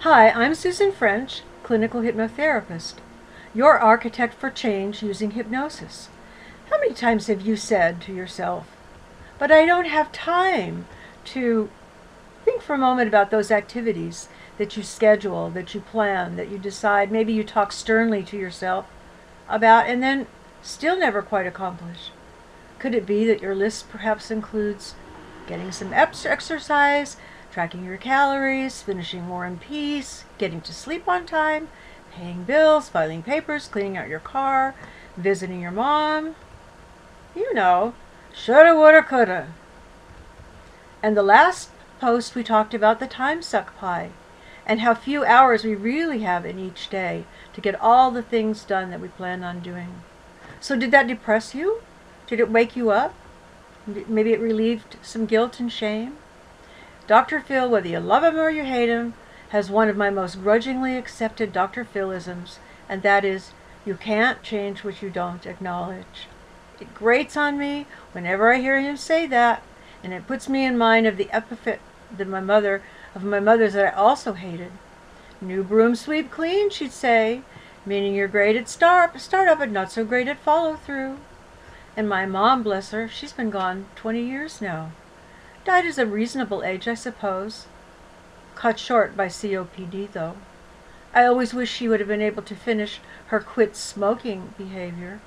Hi, I'm Susan French, clinical hypnotherapist, your architect for change using hypnosis. How many times have you said to yourself, but I don't have time to think for a moment about those activities that you schedule, that you plan, that you decide, maybe you talk sternly to yourself about, and then still never quite accomplish? Could it be that your list perhaps includes getting some exercise, tracking your calories, finishing War and Peace, getting to sleep on time, paying bills, filing papers, cleaning out your car, visiting your mom? You know, shoulda, woulda, coulda. And the last post we talked about the time suck pie and how few hours we really have in each day to get all the things done that we plan on doing. So did that depress you? Did it wake you up? Maybe it relieved some guilt and shame? Dr. Phil, whether you love him or you hate him, has one of my most grudgingly accepted Dr. Philisms, and that is, you can't change what you don't acknowledge. It grates on me whenever I hear him say that, and it puts me in mind of the epithet that my mother's that I also hated. New broom sweep clean, she'd say, meaning you're great at start up but not so great at follow through. And my mom, bless her, she's been gone 20 years now. Died at a reasonable age, I suppose. Cut short by COPD, though. I always wish she would have been able to finish her quit smoking behavior,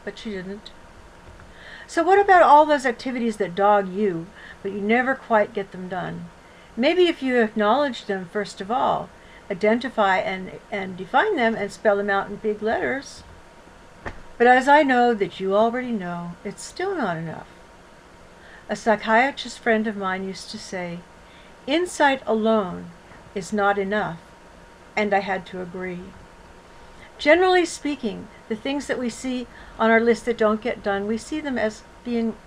but she didn't. So what about all those activities that dog you, but you never quite get them done? Maybe if you acknowledge them first of all, identify and define them and spell them out in big letters. But as I know that you already know, it's still not enough. A psychiatrist friend of mine used to say, insight alone is not enough, and I had to agree. Generally speaking, the things that we see on our list that don't get done, we see them as being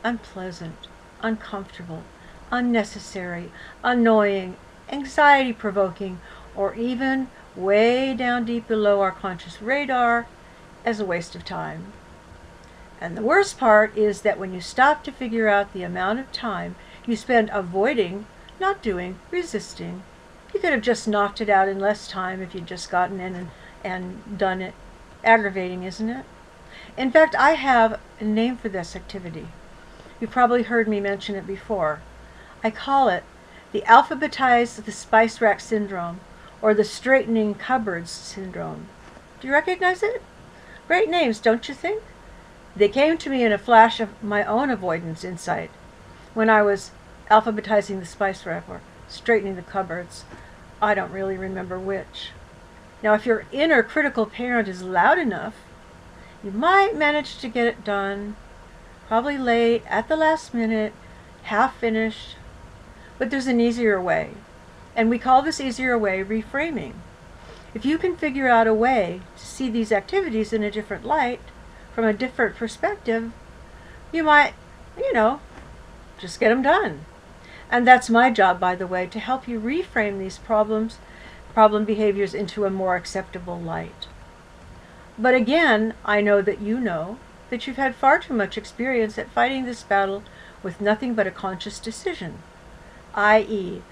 unpleasant, uncomfortable, unnecessary, annoying, anxiety-provoking, or even way down deep below our conscious radar as a waste of time. And the worst part is that when you stop to figure out the amount of time you spend avoiding, not doing, resisting, you could have just knocked it out in less time if you'd just gotten in and done it. Aggravating, isn't it? In fact, I have a name for this activity. You've probably heard me mention it before. I call it the alphabetize the spice rack syndrome, or the straightening cupboards syndrome. Do you recognize it? Great names, don't you think? They came to me in a flash of my own avoidance insight when I was alphabetizing the spice rack or straightening the cupboards. I don't really remember which. Now, if your inner critical parent is loud enough, you might manage to get it done, probably late, at the last minute, half finished. But there's an easier way, and we call this easier way reframing. If you can figure out a way to see these activities in a different light, from a different perspective, you might, just get them done. And that's my job, by the way, to help you reframe these problem behaviors into a more acceptable light. But again, I know that you've had far too much experience at fighting this battle with nothing but a conscious decision, i.e.,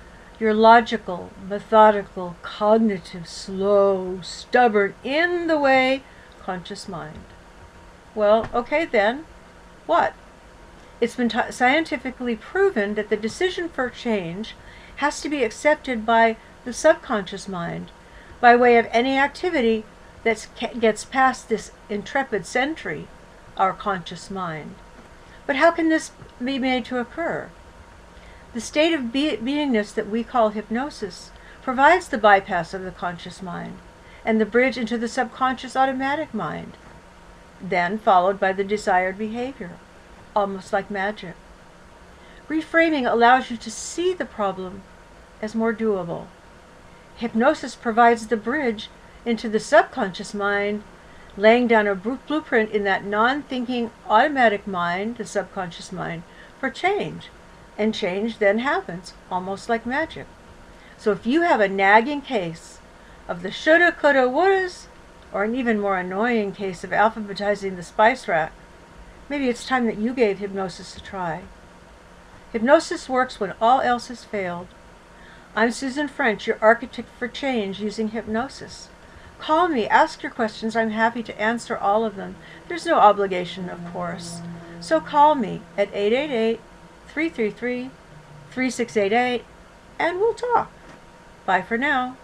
your logical, methodical, cognitive, slow, stubborn, in the way, conscious mind. Well, okay then, what? It's been scientifically proven that the decision for change has to be accepted by the subconscious mind by way of any activity that gets past this intrepid sentry, our conscious mind. But how can this be made to occur? The state of beingness that we call hypnosis provides the bypass of the conscious mind and the bridge into the subconscious automatic mind, then followed by the desired behavior, almost like magic. Reframing allows you to see the problem as more doable. Hypnosis provides the bridge into the subconscious mind, laying down a blueprint in that non-thinking automatic mind, the subconscious mind, for change. And change then happens, almost like magic. So if you have a nagging case of the shoulda, coulda, wouldas, or an even more annoying case of alphabetizing the spice rack, maybe it's time that you gave hypnosis a try. Hypnosis works when all else has failed. I'm Susan French, your architect for change using hypnosis. Call me, ask your questions. I'm happy to answer all of them. There's no obligation, of course. So call me at 888-333-3688 and we'll talk. Bye for now.